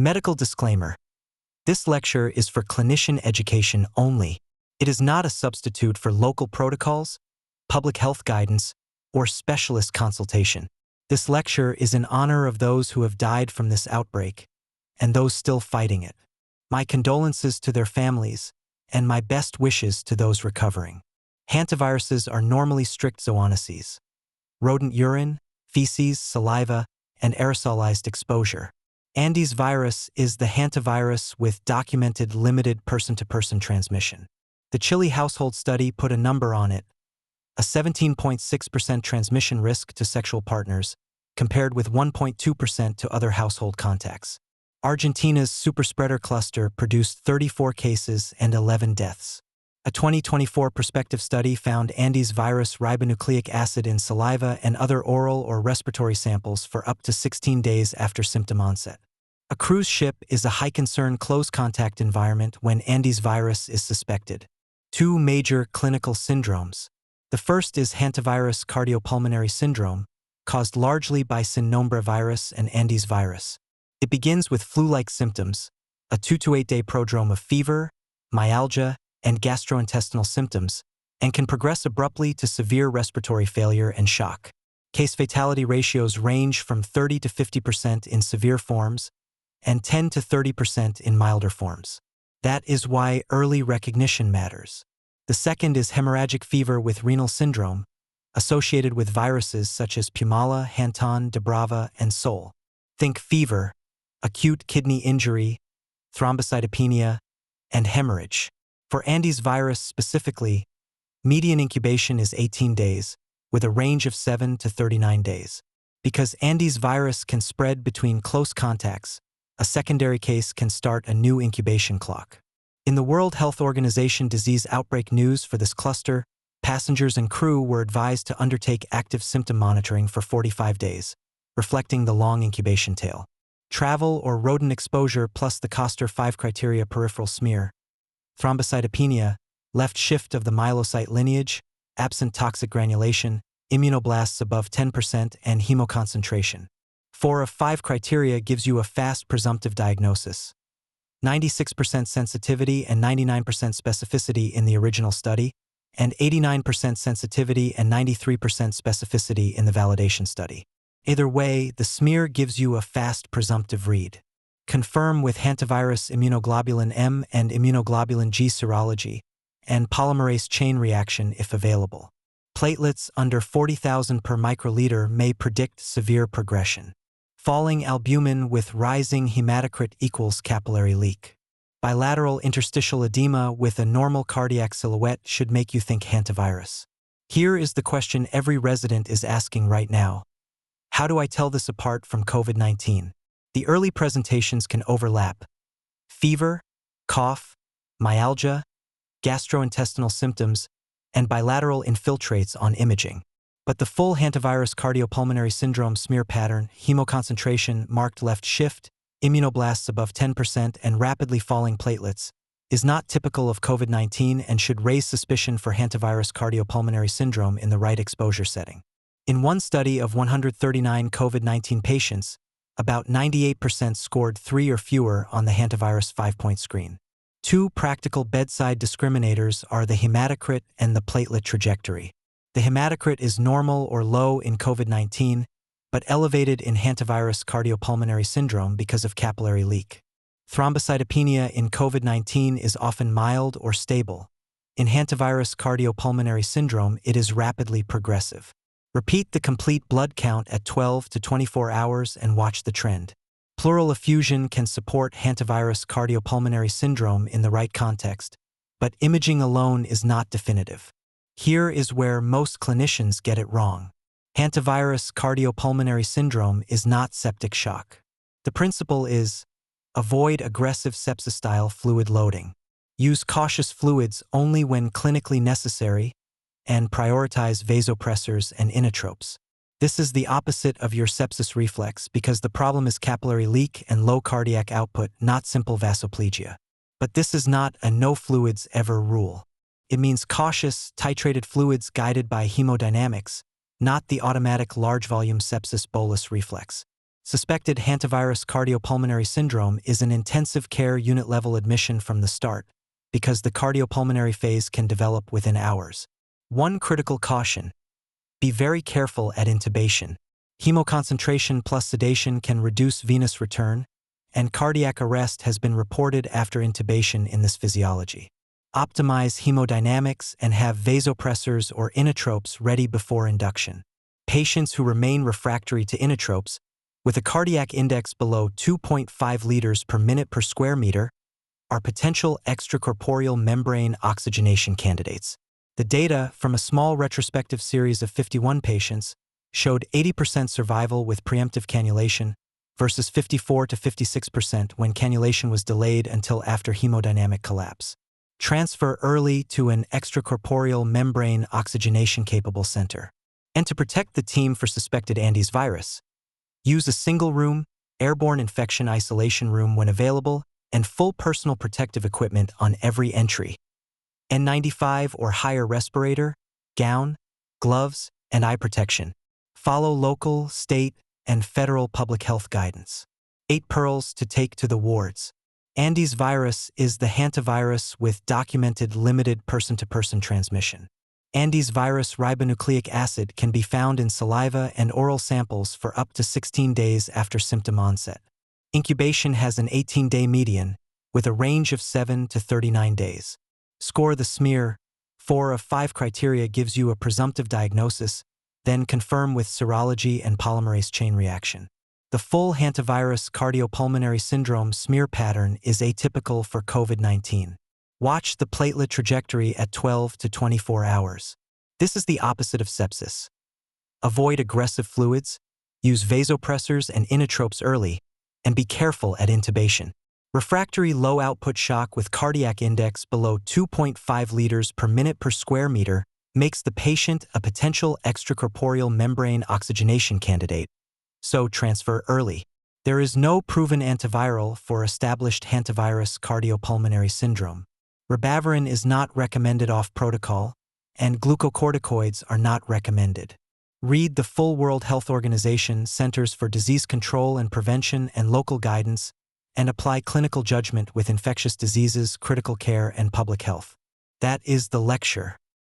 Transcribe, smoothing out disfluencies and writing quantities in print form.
Medical disclaimer. This lecture is for clinician education only. It is not a substitute for local protocols, public health guidance, or specialist consultation. This lecture is in honor of those who have died from this outbreak and those still fighting it. My condolences to their families and my best wishes to those recovering. Hantaviruses are normally strict zoonoses. Rodent urine, feces, saliva, and aerosolized exposure. Andes virus is the hantavirus with documented limited person-to-person transmission. The Chile household study put a number on it, a 17.6% transmission risk to sexual partners, compared with 1.2% to other household contacts. Argentina's superspreader cluster produced 34 cases and 11 deaths. A 2024 prospective study found Andes virus ribonucleic acid in saliva and other oral or respiratory samples for up to 16 days after symptom onset. A cruise ship is a high-concern close-contact environment when Andes virus is suspected. Two major clinical syndromes. The first is Hantavirus Cardiopulmonary syndrome, caused largely by Sin-Nombre virus and Andes virus. It begins with flu-like symptoms, a 2 to 8 day prodrome of fever, myalgia, and gastrointestinal symptoms, and can progress abruptly to severe respiratory failure and shock. Case fatality ratios range from 30 to 50% in severe forms and 10 to 30% in milder forms. That is why early recognition matters. The second is hemorrhagic fever with renal syndrome, associated with viruses such as Pumala, Hantan, Dubrava, and Sol. Think fever, acute kidney injury, thrombocytopenia, and hemorrhage. For Andes virus specifically, median incubation is 18 days, with a range of 7 to 39 days. Because Andes virus can spread between close contacts, a secondary case can start a new incubation clock. In the World Health Organization disease outbreak news for this cluster, passengers and crew were advised to undertake active symptom monitoring for 45 days, reflecting the long incubation tail. Travel or rodent exposure plus the Koster 5 criteria peripheral smear, thrombocytopenia, left shift of the myelocyte lineage, absent toxic granulation, immunoblasts above 10%, and hemoconcentration. 4 of 5 criteria gives you a fast presumptive diagnosis. 96% sensitivity and 99% specificity in the original study, and 89% sensitivity and 93% specificity in the validation study. Either way, the smear gives you a fast presumptive read. Confirm with hantavirus immunoglobulin M and immunoglobulin G serology, and polymerase chain reaction if available. Platelets under 40,000 per microliter may predict severe progression. Falling albumin with rising hematocrit equals capillary leak. Bilateral interstitial edema with a normal cardiac silhouette should make you think hantavirus. Here is the question every resident is asking right now. How do I tell this apart from COVID-19? The early presentations can overlap. Fever, cough, myalgia, gastrointestinal symptoms, and bilateral infiltrates on imaging. But the full Hantavirus Cardiopulmonary syndrome smear pattern, hemoconcentration, marked left shift, immunoblasts above 10%, and rapidly falling platelets, is not typical of COVID-19 and should raise suspicion for Hantavirus Cardiopulmonary syndrome in the right exposure setting. In one study of 139 COVID-19 patients, about 98% scored 3 or fewer on the Hantavirus 5-point screen. Two practical bedside discriminators are the hematocrit and the platelet trajectory. The hematocrit is normal or low in COVID-19, but elevated in Hantavirus Cardiopulmonary syndrome because of capillary leak. Thrombocytopenia in COVID-19 is often mild or stable. In Hantavirus Cardiopulmonary syndrome, it is rapidly progressive. Repeat the complete blood count at 12 to 24 hours and watch the trend. Pleural effusion can support Hantavirus Cardiopulmonary syndrome in the right context, but imaging alone is not definitive. Here is where most clinicians get it wrong. Hantavirus Cardiopulmonary syndrome is not septic shock. The principle is, avoid aggressive sepsis-style fluid loading. Use cautious fluids only when clinically necessary, and prioritize vasopressors and inotropes. This is the opposite of your sepsis reflex because the problem is capillary leak and low cardiac output, not simple vasoplegia. But this is not a no fluids ever rule. It means cautious, titrated fluids guided by hemodynamics, not the automatic large-volume sepsis bolus reflex. Suspected Hantavirus Cardiopulmonary syndrome is an intensive care unit-level admission from the start, because the cardiopulmonary phase can develop within hours. One critical caution: be very careful at intubation. Hemoconcentration plus sedation can reduce venous return, and cardiac arrest has been reported after intubation in this physiology. Optimize hemodynamics and have vasopressors or inotropes ready before induction. Patients who remain refractory to inotropes, with a cardiac index below 2.5 liters per minute per square meter, are potential extracorporeal membrane oxygenation candidates. The data from a small retrospective series of 51 patients showed 80% survival with preemptive cannulation versus 54 to 56% when cannulation was delayed until after hemodynamic collapse. Transfer early to an extracorporeal membrane oxygenation-capable center. And to protect the team for suspected Andes virus, use a single-room, airborne infection isolation room when available, and full personal protective equipment on every entry. N95 or higher respirator, gown, gloves, and eye protection. Follow local, state, and federal public health guidance. 8 pearls to take to the wards. Andes virus is the hantavirus with documented limited person-to-person transmission. Andes virus ribonucleic acid can be found in saliva and oral samples for up to 16 days after symptom onset. Incubation has an 18-day median, with a range of 7 to 39 days. Score the smear. 4 of 5 criteria gives you a presumptive diagnosis, then confirm with serology and polymerase chain reaction. The full Hantavirus Cardiopulmonary syndrome smear pattern is atypical for COVID-19. Watch the platelet trajectory at 12 to 24 hours. This is the opposite of sepsis. Avoid aggressive fluids, use vasopressors and inotropes early, and be careful at intubation. Refractory low-output shock with cardiac index below 2.5 liters per minute per square meter makes the patient a potential extracorporeal membrane oxygenation candidate, so transfer early. There is no proven antiviral for established Hantavirus Cardiopulmonary syndrome. Ribavirin is not recommended off protocol, and glucocorticoids are not recommended. Read the full World Health Organization Centers for Disease Control and Prevention and local guidance, and apply clinical judgment with infectious diseases, critical care, and public health. That is the lecture.